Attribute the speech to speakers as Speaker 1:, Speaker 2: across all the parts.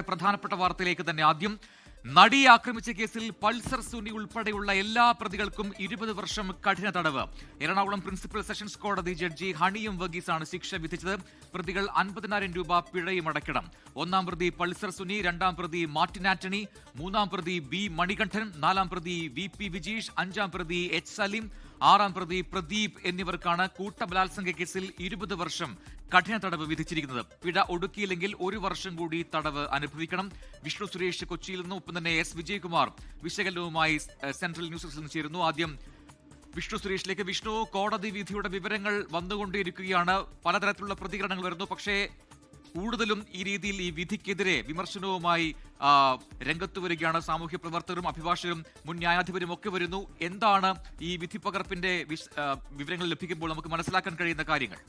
Speaker 1: പ്രധാനപ്പെട്ട വാർത്തയിലേക്ക് തന്നെ ആദ്യം നടിയെ ആക്രമിച്ച കേസിൽ പൾസർ സുനി ഉൾപ്പെടെയുള്ള എല്ലാ പ്രതികൾക്കും 20 വർഷം കഠിന തടവ്. എറണാകുളം പ്രിൻസിപ്പൽ സെഷൻസ് കോടതി ജഡ്ജി ഹണിയും വർഗീസാണ് ശിക്ഷ വിധിച്ചത്. പ്രതികൾ 50,000 രൂപ പിഴയും അടയ്ക്കണം. ഒന്നാം പ്രതി പൾസർ സുനി, രണ്ടാം പ്രതി മാർട്ടിൻ ആന്റണി, മൂന്നാം പ്രതി ബി മണികണ്ഠൻ, നാലാം പ്രതി VP വിജീഷ്, അഞ്ചാം പ്രതി H സലീം, ആറാം പ്രതി പ്രദീപ് എന്നിവർക്കാണ് കൂട്ടബലാത്സംഗ കേസിൽ 20 വർഷം കഠിന തടവ് വിധിച്ചിരിക്കുന്നത്. പിഴ ഒടുക്കിയില്ലെങ്കിൽ 1 വർഷം കൂടി തടവ് അനുഭവിക്കണം. വിഷ്ണു സുരേഷ് കൊച്ചിയിൽ നിന്നും, ഒപ്പം തന്നെ S വിജയകുമാർ വിശകലനവുമായി സെൻട്രൽ ന്യൂസിൽ നിന്ന് ചേരുന്നു. ആദ്യം വിഷ്ണു സുരേഷിലേക്ക്. വിഷ്ണു, കോടതി വിധിയുടെ വിവരങ്ങൾ വന്നുകൊണ്ടേയിരിക്കുകയാണ്, പലതരത്തിലുള്ള പ്രതികരണങ്ങൾ വരുന്നു. പക്ഷേ കൂടുതലും ഈ രീതിയിൽ ഈ വിധിക്കെതിരെ വിമർശനവുമായി രംഗത്ത് വരികയാണ് സാമൂഹ്യ പ്രവർത്തകരും അഭിഭാഷകരും മുൻ ന്യായാധിപരും ഒക്കെ വരുന്നു. എന്താണ് ഈ വിധി പകർപ്പിന്റെ വിവരങ്ങൾ ലഭിക്കുമ്പോൾ നമുക്ക് മനസ്സിലാക്കാൻ കഴിയുന്ന കാര്യങ്ങൾ?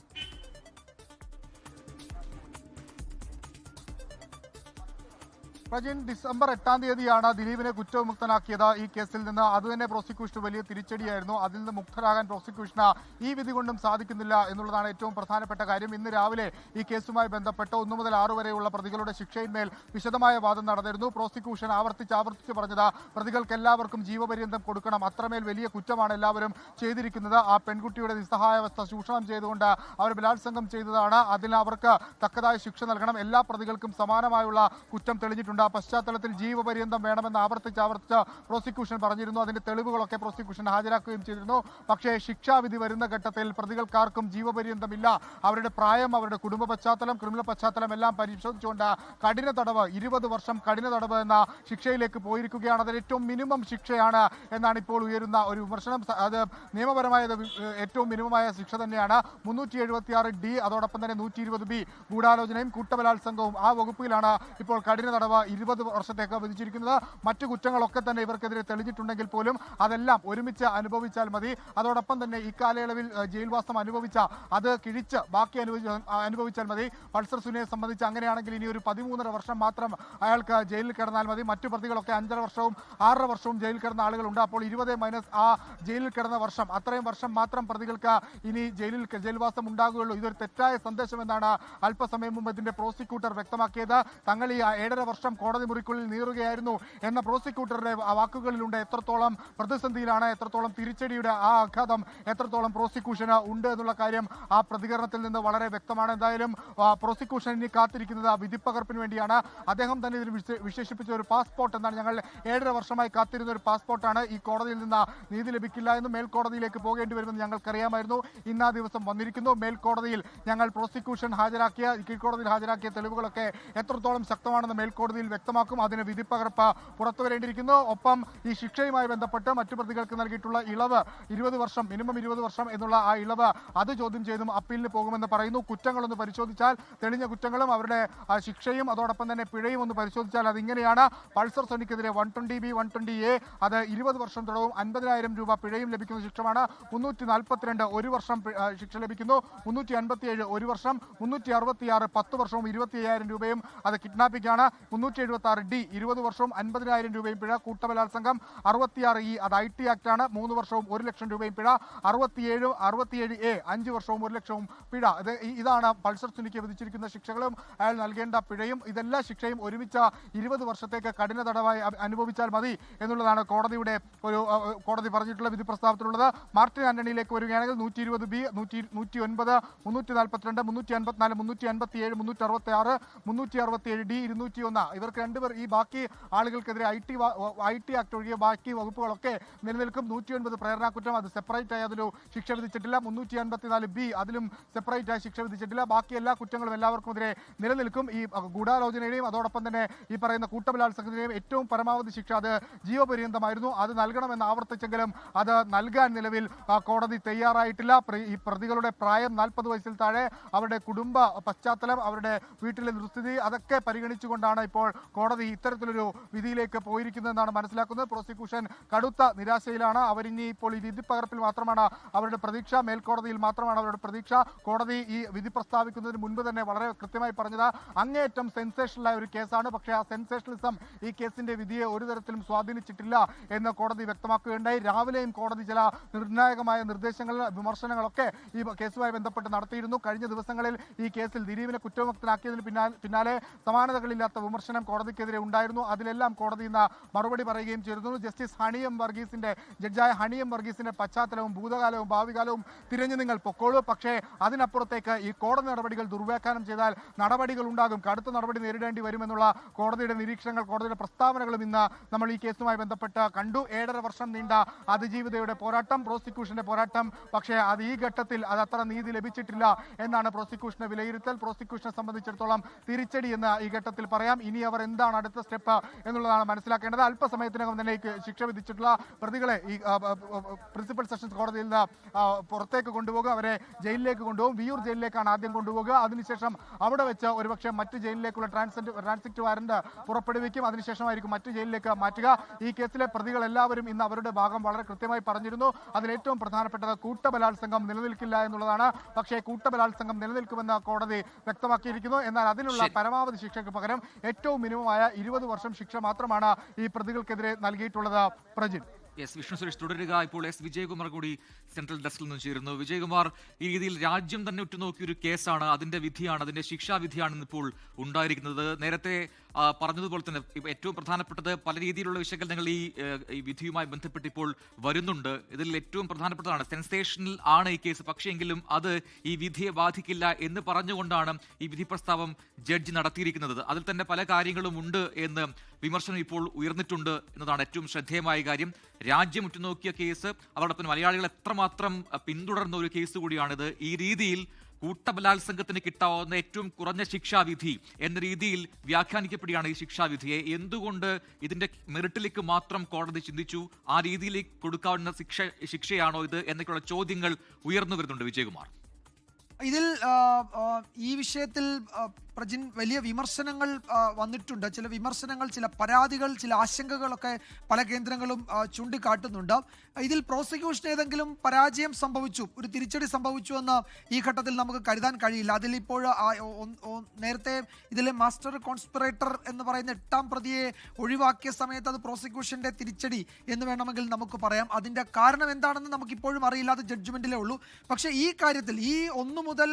Speaker 2: പ്രജിൻ, ഡിസംബർ 8-ാം തീയതിയാണ് ദിലീപിനെ കുറ്റവിമുക്തനാക്കിയത് ഈ കേസിൽ നിന്ന്. അതുതന്നെ പ്രോസിക്യൂഷന് വലിയ തിരിച്ചടിയായിരുന്നു. അതിൽ നിന്ന് മുക്തരാകാൻ പ്രോസിക്യൂഷന് ഈ വിധി കൊണ്ടും സാധിക്കുന്നില്ല എന്നുള്ളതാണ് ഏറ്റവും പ്രധാനപ്പെട്ട കാര്യം. ഇന്ന് രാവിലെ ഈ കേസുമായി ബന്ധപ്പെട്ട് 1 മുതൽ 6 വരെയുള്ള പ്രതികളുടെ ശിക്ഷയിന്മേൽ വിശദമായ വാദം നടന്നിരുന്നു. പ്രോസിക്യൂഷൻ ആവർത്തിച്ച് പറഞ്ഞത് പ്രതികൾക്ക് എല്ലാവർക്കും ജീവപര്യന്തം കൊടുക്കണം, അത്രമേൽ വലിയ കുറ്റമാണ് എല്ലാവരും ചെയ്തിരിക്കുന്നത്. ആ പെൺകുട്ടിയുടെ നിസ്സഹായാവസ്ഥ ചൂഷണം ചെയ്തുകൊണ്ട് അവർ ബലാത്സംഗം ചെയ്തതാണ്, അതിന് അവർക്ക് തക്കതായ ശിക്ഷ നൽകണം. എല്ലാ പ്രതികൾക്കും സമാനമായുള്ള കുറ്റം തെളിഞ്ഞിട്ടുണ്ട്. പശ്ചാത്തലത്തിൽ ജീവപര്യന്തം വേണമെന്ന് ആവർത്തിച്ച് പ്രോസിക്യൂഷൻ പറഞ്ഞിരുന്നു. അതിന്റെ തെളിവുകളൊക്കെ പ്രോസിക്യൂഷൻ ഹാജരാക്കുകയും ചെയ്തിരുന്നു. പക്ഷേ ശിക്ഷാവിധി വരുന്ന ഘട്ടത്തിൽ പ്രതികൾക്കാർക്കും ജീവപര്യന്തമില്ല. അവരുടെ പ്രായം, അവരുടെ കുടുംബ പശ്ചാത്തലം, ക്രിമിനൽ പശ്ചാത്തലം എല്ലാം പരിശോധിച്ചുകൊണ്ട് കഠിന തടവ്, 20 വർഷം കഠിന തടവ് എന്ന ശിക്ഷയിലേക്ക് പോയിരിക്കുകയാണ്. അത് ഏറ്റവും മിനിമം ശിക്ഷയാണ് എന്നാണ് ഇപ്പോൾ ഉയരുന്ന ഒരു വിമർശനം. അത് നിയമപരമായ ഏറ്റവും മിനിമമായ ശിക്ഷ തന്നെയാണ്. 376D, അതോടൊപ്പം തന്നെ 120B ഗൂഢാലോചനയും കൂട്ടബലാത്സംഗവും ആ വകുപ്പിലാണ് ഇപ്പോൾ കഠിന തടവ് 20 വർഷത്തേക്ക് വിധിച്ചിരിക്കുന്നത്. മറ്റു കുറ്റങ്ങളൊക്കെ തന്നെ ഇവർക്കെതിരെ തെളിഞ്ഞിട്ടുണ്ടെങ്കിൽ പോലും അതെല്ലാം ഒരുമിച്ച് അനുഭവിച്ചാൽ മതി. അതോടൊപ്പം തന്നെ ഇക്കാലയളവിൽ ജയിൽവാസം അനുഭവിച്ച അത് കിഴിച്ച് ബാക്കി അനുഭവിച്ചാൽ മതി. പൾസർ സുനിയെ സംബന്ധിച്ച് അങ്ങനെയാണെങ്കിൽ ഇനി ഒരു 13.5 വർഷം മാത്രം അയാൾക്ക് ജയിലിൽ കിടന്നാൽ മതി. മറ്റു പ്രതികളൊക്കെ 5.5 വർഷവും 6.5 വർഷവും ജയിലിൽ കിടന്ന ആളുകളുണ്ട്. അപ്പോൾ 20 മൈനസ് ആ ജയിലിൽ കിടന്ന വർഷം, അത്രയും വർഷം മാത്രം പ്രതികൾക്ക് ഇനി ജയിൽവാസം ഉണ്ടാകുകയുള്ളൂ. ഇതൊരു തെറ്റായ സന്ദേശം എന്നാണ് അല്പസമയം മുമ്പ് ഇതിന്റെ പ്രോസിക്യൂട്ടർ വ്യക്തമാക്കിയത്. തങ്ങൾ ഈ 7.5 വർഷം കോടതി മുറിക്കുള്ളിൽ നീറുകയായിരുന്നു എന്ന പ്രോസിക്യൂട്ടറുടെ വാക്കുകളിലുണ്ട്. എത്രത്തോളം പ്രതിസന്ധിയിലാണ്, എത്രത്തോളം തിരിച്ചടിയുടെ ആ ആഘാതം എത്രത്തോളം പ്രോസിക്യൂഷന് ഉണ്ട് എന്നുള്ള കാര്യം ആ പ്രതികരണത്തിൽ നിന്ന് വളരെ വ്യക്തമാണ്. എന്തായാലും പ്രോസിക്യൂഷൻ ഇനി കാത്തിരിക്കുന്നത് വിധിപ്പകർപ്പിന് വേണ്ടിയാണ്. അദ്ദേഹം തന്നെ ഇതിന് വിശേഷിപ്പിച്ച ഒരു പാസ്പോർട്ട് എന്നാണ്. ഞങ്ങൾ 7.5 വർഷമായി കാത്തിരുന്ന ഒരു പാസ്പോർട്ടാണ്. ഈ കോടതിയിൽ നിന്ന് നീതി ലഭിക്കില്ല എന്നും മേൽക്കോടതിയിലേക്ക് പോകേണ്ടി വരുമെന്ന് ഞങ്ങൾക്കറിയാമായിരുന്നു. ഇന്ന് ആ ദിവസം വന്നിരിക്കുന്നു. മേൽക്കോടതിയിൽ ഞങ്ങൾ പ്രോസിക്യൂഷൻ കീഴ്ക്കോടതിയിൽ ഹാജരാക്കിയ തെളിവുകളൊക്കെ എത്രത്തോളം ശക്തമാണെന്ന് മേൽക്കോടതിയിൽ വ്യക്തമാക്കും. അതിന് വിധിപ്പകർപ്പ് പുറത്തു വരേണ്ടിയിരിക്കുന്നു. ഒപ്പം ഈ ശിക്ഷയുമായി ബന്ധപ്പെട്ട് മറ്റു പ്രതികൾക്ക് നൽകിയിട്ടുള്ള ഇളവ് 20 വർഷം, മിനിമം 20 വർഷം എന്നുള്ള ആ ഇളവ് അത് ചോദ്യം ചെയ്തും അപ്പീലിന് പോകുമെന്ന് പറയുന്നു. കുറ്റങ്ങളൊന്ന് പരിശോധിച്ചാൽ, തെളിഞ്ഞ കുറ്റങ്ങളും അവരുടെ ശിക്ഷയും അതോടൊപ്പം തന്നെ പിഴയും ഒന്ന് പരിശോധിച്ചാൽ അതിങ്ങനെയാണ്. പൾസർ സുനിക്കെതിരെ 120B 120A അത് 20 വർഷം തടവും 50,000 രൂപ പിഴയും ലഭിക്കുന്ന ശിക്ഷമാണ്. 342 1 വർഷം ശിക്ഷ ലഭിക്കുന്നു. 357 1 വർഷം, 366 10 വർഷവും 25,000 രൂപയും അത് കിഡ്നാപ്പിംഗ് ആണ്. 376D 20 വർഷവും 50,000 രൂപയും പിഴ. കൂട്ടബലാത്സംഗം 66E അത് IT ആക്ട് ആണ്, 3 വർഷവും 1 ലക്ഷം രൂപയും പിഴ. 67A 5 വർഷവും 1 ലക്ഷവും പിഴ. ഇതാണ് പൾസർ സുനിക്ക് വിധിച്ചിരിക്കുന്ന ശിക്ഷകളും അയാൾ നൽകേണ്ട പിഴയും. ഇതെല്ലാ ശിക്ഷയും ഒരുമിച്ച് 20 വർഷത്തേക്ക് കഠിന തടവായി അനുഭവിച്ചാൽ മതി എന്നുള്ളതാണ് കോടതി പറഞ്ഞിട്ടുള്ള വിധി പ്രസ്താവത്തിലുള്ളത്. മാർട്ടിൻ ആന്റണിയിലേക്ക് വരികയാണെങ്കിൽ 120B 109 342 354 357 366 367D 201 ഇവർക്ക് രണ്ടുപേർ ഈ ബാക്കി ആളുകൾക്കെതിരെ IT ആക്ട് ഒഴികെ ബാക്കി വകുപ്പുകളൊക്കെ നിലനിൽക്കും. 109 പ്രേരണാക്കുറ്റം, അത് സെപ്പറേറ്റ് ആയി അതിലൊരു ശിക്ഷ വിധിച്ചിട്ടില്ല. 354B അതിലും സെപ്പറേറ്റ് ആയി ശിക്ഷ വിധിച്ചിട്ടില്ല. ബാക്കി എല്ലാ കുറ്റങ്ങളും എല്ലാവർക്കുമെതിരെ നിലനിൽക്കും. ഈ ഗൂഢാലോചനയുടെയും അതോടൊപ്പം തന്നെ ഈ പറയുന്ന കൂട്ടബലാത്സംഗത്തിന്റെയും ഏറ്റവും പരമാവധി ശിക്ഷ അത് ജീവപര്യന്തമായിരുന്നു. അത് നൽകണമെന്ന് ആവർത്തിച്ചെങ്കിലും അത് നൽകാൻ നിലവിൽ കോടതി തയ്യാറായിട്ടില്ല. ഈ പ്രതികളുടെ പ്രായം 40 വയസ്സിൽ താഴെ, അവരുടെ കുടുംബ പശ്ചാത്തലം, അവരുടെ വീട്ടിലെ ദുസ്ഥിതി അതൊക്കെ പരിഗണിച്ചുകൊണ്ടാണ് ഇപ്പോൾ കോടതി ഇത്തരത്തിലൊരു വിധിയിലേക്ക് പോയിരിക്കുന്നതെന്നാണ് മനസ്സിലാക്കുന്നത്. പ്രോസിക്യൂഷൻ കടുത്ത നിരാശയിലാണ്. അവരിനി ഇപ്പോൾ ഈ വിധിപ്പകർപ്പിൽ മാത്രമാണ് അവരുടെ പ്രതീക്ഷ, മേൽക്കോടതിയിൽ മാത്രമാണ് അവരുടെ പ്രതീക്ഷ. കോടതി ഈ വിധി പ്രസ്താവിക്കുന്നതിന് മുൻപ് തന്നെ വളരെ കൃത്യമായി പറഞ്ഞത് അങ്ങേയറ്റം സെൻസേഷണലായ ഒരു കേസാണ്. പക്ഷേ ആ സെൻസേഷണലിസം ഈ കേസിന്റെ വിധിയെ ഒരു തരത്തിലും സ്വാധീനിച്ചിട്ടില്ല എന്ന് കോടതി വ്യക്തമാക്കുകയുണ്ടായി. രാവിലെയും കോടതി ചില നിർണായകമായ നിർദ്ദേശങ്ങൾ, വിമർശനങ്ങളൊക്കെ ഈ കേസുമായി ബന്ധപ്പെട്ട് നടത്തിയിരുന്നു. കഴിഞ്ഞ ദിവസങ്ങളിൽ ഈ കേസിൽ ദിലീപിനെ കുറ്റവിമുക്തനാക്കിയതിന് പിന്നാലെ സമാനതകളില്ലാത്ത വിമർശനം കോടതിക്കെതിരെ ഉണ്ടായിരുന്നു. അതിലെല്ലാം കോടതി ഇന്ന് മറുപടി പറയുകയും ചെയ്തിരുന്നു. ജസ്റ്റിസ് ജഡ്ജായ ഹണിയം വർഗീസിന്റെ പശ്ചാത്തലവും ഭൂതകാലവും ഭാവികാലവും തിരഞ്ഞു നിങ്ങൾ പൊക്കോളൂ. പക്ഷേ അതിനപ്പുറത്തേക്ക് ഈ കോടതി നടപടികൾ ദുർവ്യാഖ്യാനം ചെയ്താൽ നടപടികൾ ഉണ്ടാകും, കടുത്ത നടപടി നേരിടേണ്ടി വരുമെന്നുള്ള കോടതിയുടെ നിരീക്ഷണങ്ങൾ, കോടതിയുടെ പ്രസ്താവനകളും ഇന്ന് നമ്മൾ ഈ കേസുമായി ബന്ധപ്പെട്ട് കണ്ടു. 7.5 വർഷം നീണ്ട അതിജീവിതയുടെ പോരാട്ടം, പ്രോസിക്യൂഷന്റെ പോരാട്ടം. പക്ഷേ അത് ഈ ഘട്ടത്തിൽ അത് അത്ര നീതി ലഭിച്ചിട്ടില്ല എന്നാണ് പ്രോസിക്യൂഷന്റെ വിലയിരുത്തൽ. പ്രോസിക്യൂഷനെ സംബന്ധിച്ചിടത്തോളം തിരിച്ചടി എന്ന് ഈ ഘട്ടത്തിൽ പറയാം. ഇനി അവർ എന്താണ് അടുത്ത സ്റ്റെപ്പ് എന്നുള്ളതാണ് മനസ്സിലാക്കേണ്ടത്. അല്പസമയത്തിനകം തന്നെ ശിക്ഷ വിധിച്ചിട്ടുള്ള പ്രതികളെ ഈ പ്രിൻസിപ്പൽ സെഷൻസ് കോടതിയിൽ നിന്ന് പുറത്തേക്ക് കൊണ്ടുപോകുക, അവരെ ജയിലിലേക്ക് കൊണ്ടുപോകും. വിയൂർ ജയിലിലേക്കാണ് ആദ്യം കൊണ്ടുപോകുക. അതിനുശേഷം അവിടെ വെച്ച് ഒരുപക്ഷെ മറ്റ് ജയിലിലേക്കുള്ള ട്രാൻസിറ്റ് വാറന്റ് പുറപ്പെടുവിക്കും. അതിനുശേഷമായിരിക്കും മറ്റു ജയിലിലേക്ക് മാറ്റുക. ഈ കേസിലെ പ്രതികൾ എല്ലാവരും ഇന്ന് അവരുടെ ഭാഗം വളരെ കൃത്യമായി പറഞ്ഞിരുന്നു. അതിലേറ്റവും പ്രധാനപ്പെട്ടത് കൂട്ടബലാത്സംഗം നിലനിൽക്കില്ല എന്നുള്ളതാണ്. പക്ഷേ കൂട്ടബലാത്സംഗം നിലനിൽക്കുമെന്ന് കോടതി വ്യക്തമാക്കിയിരിക്കുന്നു. എന്നാൽ അതിനുള്ള പരമാവധി ശിക്ഷയ്ക്ക് പകരം ഏറ്റവും മിനിമമായ 20 വർഷം ശിക്ഷ മാത്രമാണ് ഈ പ്രതികൾക്കെതിരെ നൽകിയിട്ടുള്ളത്. പ്രജിൻ.
Speaker 1: യെസ്, വിഷ്ണു സുരേഷ് തുടരുക. ഇപ്പോൾ എസ് വിജയകുമാർ കൂടി സെൻട്രൽ ഡെസ്കിൽ നിന്ന് ചേരുന്നു. വിജയകുമാർ, ഈ രീതിയിൽ രാജ്യം തന്നെ ഉറ്റുനോക്കിയൊരു കേസാണ്, അതിന്റെ വിധിയാണ്, അതിന്റെ ശിക്ഷാവിധിയാണ് ഇപ്പോൾ ഉണ്ടായിരിക്കുന്നത്. നേരത്തെ പറഞ്ഞതുപോലെ തന്നെ ഏറ്റവും പ്രധാനപ്പെട്ടത് പല രീതിയിലുള്ള വിശകലനങ്ങൾ ഈ വിധിയുമായി ബന്ധപ്പെട്ട് ഇപ്പോൾ വരുന്നുണ്ട്. ഇതിൽ ഏറ്റവും പ്രധാനപ്പെട്ടതാണ് സെൻസേഷണൽ ആണ് ഈ കേസ്, പക്ഷേ എങ്കിലും അത് ഈ വിധിയെ ബാധിക്കില്ല എന്ന് പറഞ്ഞുകൊണ്ടാണ് ഈ വിധി പ്രസ്താവം ജഡ്ജി നടത്തിയിരിക്കുന്നത്. അതിൽ തന്നെ പല കാര്യങ്ങളും ഉണ്ട് എന്ന് വിമർശനം ഇപ്പോൾ ഉയർന്നിട്ടുണ്ട് എന്നതാണ് ഏറ്റവും ശ്രദ്ധേയമായ കാര്യം. രാജ്യം ഉറ്റുനോക്കിയ കേസ്, അതോടൊപ്പം മലയാളികൾ എത്രമാത്രം പിന്തുടർന്ന ഒരു കേസ് കൂടിയാണിത്. ഈ രീതിയിൽ കൂട്ടബലാത്സംഗത്തിന് കിട്ടാവുന്ന ഏറ്റവും കുറഞ്ഞ ശിക്ഷാവിധി എന്ന രീതിയിൽ വ്യാഖ്യാനിക്കപ്പെടുകയാണ് ഈ ശിക്ഷാവിധിയെ. എന്തുകൊണ്ട് ഇതിന്റെ മെറിറ്റിലേക്ക് മാത്രം കോടതി ചിന്തിച്ചു? ആ രീതിയിലേക്ക് കൊടുക്കാവുന്ന ശിക്ഷയാണോ ഇത് എന്നൊക്കെയുള്ള ചോദ്യങ്ങൾ ഉയർന്നു വരുന്നുണ്ട്. വിജയകുമാർ,
Speaker 3: ഇതിൽ ഈ വിഷയത്തിൽ പ്രജിൻ വലിയ വിമർശനങ്ങൾ വന്നിട്ടുണ്ട്. ചില വിമർശനങ്ങൾ, ചില പരാതികൾ, ചില ആശങ്കകളൊക്കെ പല കേന്ദ്രങ്ങളും ചൂണ്ടിക്കാട്ടുന്നുണ്ട്. ഇതിൽ പ്രോസിക്യൂഷൻ ഏതെങ്കിലും പരാജയം സംഭവിച്ചു, ഒരു തിരിച്ചടി സംഭവിച്ചു എന്ന് ഈ ഘട്ടത്തിൽ നമുക്ക് കരുതാൻ കഴിയില്ല. അതിൽ ഇപ്പോൾ നേരത്തെ ഇതിലെ മാസ്റ്റർ കോൺസ്പിറേറ്റർ എന്ന് പറയുന്ന 8ാം പ്രതിയെ ഒഴിവാക്കിയ സമയത്ത് അത് പ്രോസിക്യൂഷന്റെ തിരിച്ചടി എന്ന് വേണമെങ്കിൽ നമുക്ക് പറയാം. അതിന്റെ കാരണം എന്താണെന്ന് നമുക്കിപ്പോഴും അറിയില്ല, അത് ജഡ്ജ്മെന്റിലേ ഉള്ളൂ. പക്ഷേ ഈ കാര്യത്തിൽ ഈ 1 മുതൽ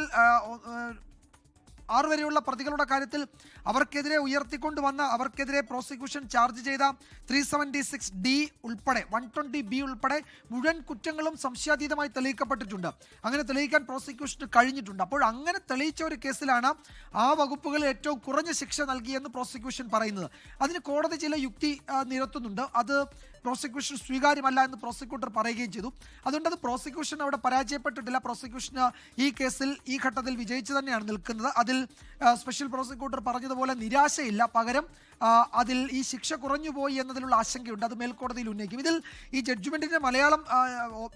Speaker 3: 6 വരെയുള്ള പ്രതികളുടെ കാര്യത്തിൽ അവർക്കെതിരെ ഉയർത്തിക്കൊണ്ടുവന്ന, അവർക്കെതിരെ പ്രോസിക്യൂഷൻ ചാർജ് ചെയ്ത 376D ഉൾപ്പെടെ 120B ഉൾപ്പെടെ മുഴുവൻ കുറ്റങ്ങളും സംശയാതീതമായി തെളിയിക്കപ്പെട്ടിട്ടുണ്ട്. അങ്ങനെ തെളിയിക്കാൻ പ്രോസിക്യൂഷന് കഴിഞ്ഞിട്ടുണ്ട്. അപ്പോൾ അങ്ങനെ തെളിയിച്ച ഒരു കേസിലാണ് ആ വകുപ്പുകളിൽ ഏറ്റവും കുറഞ്ഞ ശിക്ഷ നൽകിയെന്ന് പ്രോസിക്യൂഷൻ പറയുന്നത്. അതിന് കോടതി ചില യുക്തി നിരത്തുന്നുണ്ട്. അത് പ്രോസിക്യൂഷൻ സ്വീകാര്യമല്ല എന്ന് പ്രോസിക്യൂട്ടർ പറയുകയും ചെയ്തു. അതുകൊണ്ട് അത് പ്രോസിക്യൂഷൻ അവിടെ പരാജയപ്പെട്ടിട്ടില്ല. പ്രോസിക്യൂഷന് ഈ കേസിൽ ഈ ഘട്ടത്തിൽ വിജയിച്ചു തന്നെയാണ് നിൽക്കുന്നത്. അതിൽ സ്പെഷ്യൽ പ്രോസിക്യൂട്ടർ പറഞ്ഞതുപോലെ നിരാശയില്ല, പകരം അതിൽ ഈ ശിക്ഷ കുറഞ്ഞുപോയി എന്നതിലുള്ള ആശങ്കയുണ്ട്. അത് മേൽക്കോടതിയിൽ ഉന്നയിക്കും. ഇതിൽ ഈ ജഡ്ജ്മെന്റിന്റെ മലയാളം,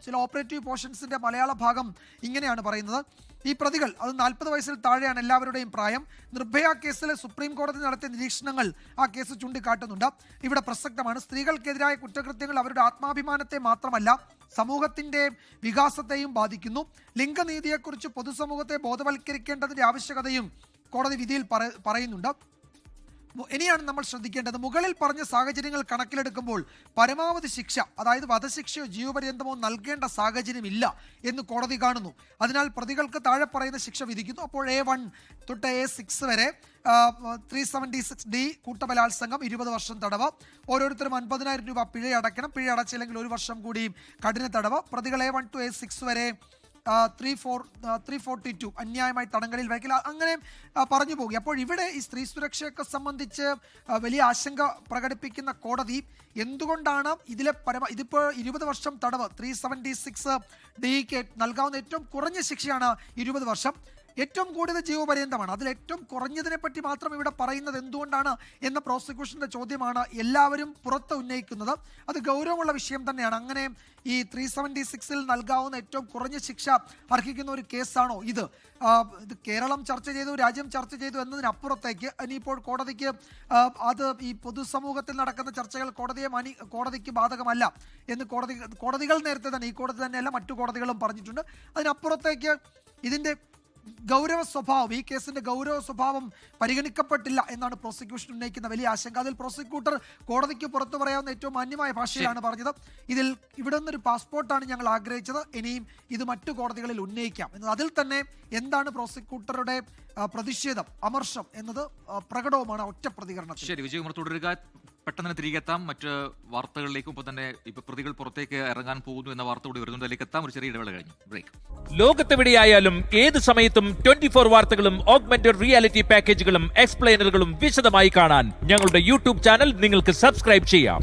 Speaker 3: ചില ഓപ്പറേറ്റീവ് പോർഷൻസിന്റെ മലയാള ഭാഗം ഇങ്ങനെയാണ് പറയുന്നത്. ഈ പ്രതികൾ, അത് 40 വയസ്സിൽ താഴെയാണ് എല്ലാവരുടെയും പ്രായം. നിർഭയ കേസിലെ സുപ്രീം കോടതി നടത്തിയ നിരീക്ഷണങ്ങൾ ആ കേസ് ചൂണ്ടിക്കാട്ടുന്നുണ്ട്. ഇവിടെ പ്രസക്തമാണ്. സ്ത്രീകൾക്കെതിരായ കുറ്റകൃത്യങ്ങൾ അവരുടെ ആത്മാഭിമാനത്തെ മാത്രമല്ല സമൂഹത്തിന്റെ വികാസത്തെയും ബാധിക്കുന്നു. ലിംഗനീതിയെക്കുറിച്ച് പൊതുസമൂഹത്തെ ബോധവൽക്കരിക്കേണ്ടതിന്റെ ആവശ്യകതയും കോടതി വിധിയിൽ പറയുന്നുണ്ട്. ഇനിയാണ് നമ്മൾ ശ്രദ്ധിക്കേണ്ടത്, മുകളിൽ പറഞ്ഞ സാഹചര്യങ്ങൾ കണക്കിലെടുക്കുമ്പോൾ പരമാവധി ശിക്ഷ, അതായത് വധശിക്ഷയോ ജീവപര്യന്തമോ നൽകേണ്ട സാഹചര്യമില്ല എന്ന് കോടതി കാണുന്നു. അതിനാൽ പ്രതികൾക്ക് താഴെ പറയുന്ന ശിക്ഷ വിധിക്കുന്നു. അപ്പോൾ A1 തൊട്ട് A6 വരെ 376D കൂട്ടബലാത്സംഗം 20 വർഷം തടവ്, ഓരോരുത്തരും 50,000 രൂപ പിഴ അടയ്ക്കണം. പിഴ അടച്ചില്ലെങ്കിൽ 1 വർഷം കൂടി കഠിന തടവ്. പ്രതികൾ A1 to A6 വരെ 342 അന്യായമായി തടങ്കലിൽ വയ്ക്കൽ, അങ്ങനെ പറഞ്ഞു പോകും. അപ്പോൾ ഇവിടെ ഈ സ്ത്രീ സുരക്ഷയൊക്കെ സംബന്ധിച്ച് വലിയ ആശങ്ക പ്രകടിപ്പിക്കുന്ന കോടതി എന്തുകൊണ്ടാണ് ഇതിപ്പോൾ 20 വർഷം തടവ്, 376D നൽകാവുന്ന ഏറ്റവും കുറഞ്ഞ ശിക്ഷയാണ് 20 വർഷം, ഏറ്റവും കൂടുതൽ ജീവപര്യന്തമാണ്. അതിൽ ഏറ്റവും കുറഞ്ഞതിനെ പറ്റി മാത്രം ഇവിടെ പറയുന്നത് എന്തുകൊണ്ടാണ് എന്ന പ്രോസിക്യൂഷന്റെ ചോദ്യമാണ് എല്ലാവരും പുറത്ത് ഉന്നയിക്കുന്നത്. അത് ഗൗരവമുള്ള വിഷയം തന്നെയാണ്. അങ്ങനെ ഈ 376ൽ നൽകാവുന്ന ഏറ്റവും കുറഞ്ഞ ശിക്ഷ അർഹിക്കുന്ന ഒരു കേസാണോ ഇത്? ഇത് കേരളം ചർച്ച ചെയ്തു, രാജ്യം ചർച്ച ചെയ്തു എന്നതിനപ്പുറത്തേക്ക് ഇനിയിപ്പോൾ കോടതിക്ക് അത് ഈ പൊതുസമൂഹത്തിൽ നടക്കുന്ന ചർച്ചകൾ കോടതിക്ക് ബാധകമല്ല എന്ന് കോടതികൾ നേരത്തെ തന്നെ, ഈ കോടതി തന്നെയല്ല മറ്റു കോടതികളും പറഞ്ഞിട്ടുണ്ട്. അതിനപ്പുറത്തേക്ക് ഇതിൻ്റെ ഗൗരവ സ്വഭാവം, ഈ കേസിന്റെ ഗൗരവ സ്വഭാവം പരിഗണിക്കപ്പെട്ടില്ല എന്നാണ് പ്രോസിക്യൂഷൻ ഉന്നയിക്കുന്ന വലിയ ആശങ്ക. അതിൽ പ്രോസിക്യൂട്ടർ കോടതിക്ക് പുറത്തു പറയാവുന്ന ഏറ്റവും മാന്യമായ ഭാഷയിലാണ് പറഞ്ഞത്, ഇതിൽ ഇവിടെ നിന്നൊരു പാസ്പോർട്ടാണ് ഞങ്ങൾ ആഗ്രഹിച്ചത്, ഇനിയും ഇത് മറ്റു കോടതികളിൽ ഉന്നയിക്കാം എന്നത്. അതിൽ തന്നെ എന്താണ് പ്രോസിക്യൂട്ടറുടെ പ്രതിഷേധം, അമർഷം എന്നത് പ്രകടവുമാണ് ഒറ്റ പ്രതികരണത്തിൽ.
Speaker 1: ശരി, വിജയകുമാർ തുടരുക. പെട്ടെന്ന് തിരികെ എത്താം മറ്റ് വാർത്തകളിലേക്കും. ഇപ്പോൾ തന്നെ ഇപ്പൊ പ്രതികൾ പുറത്തേക്ക് ഇറങ്ങാൻ പോകുന്നു എന്ന വാർത്ത കൂടി വരുന്നതിലേക്ക് എത്താം. ഒരു ചെറിയ ഇടവേള കഴിഞ്ഞു ബ്രേക്ക്.
Speaker 4: ലോകത്തെവിടെയായാലും ഏത് സമയത്തും 24 വാർത്തകളും ഓഗ്മെന്റഡ് റിയാലിറ്റി പാക്കേജുകളും എക്സ്പ്ലെയിനറുകളും വിശദമായി കാണാൻ ഞങ്ങളുടെ യൂട്യൂബ് ചാനൽ നിങ്ങൾക്ക് സബ്സ്ക്രൈബ് ചെയ്യാം.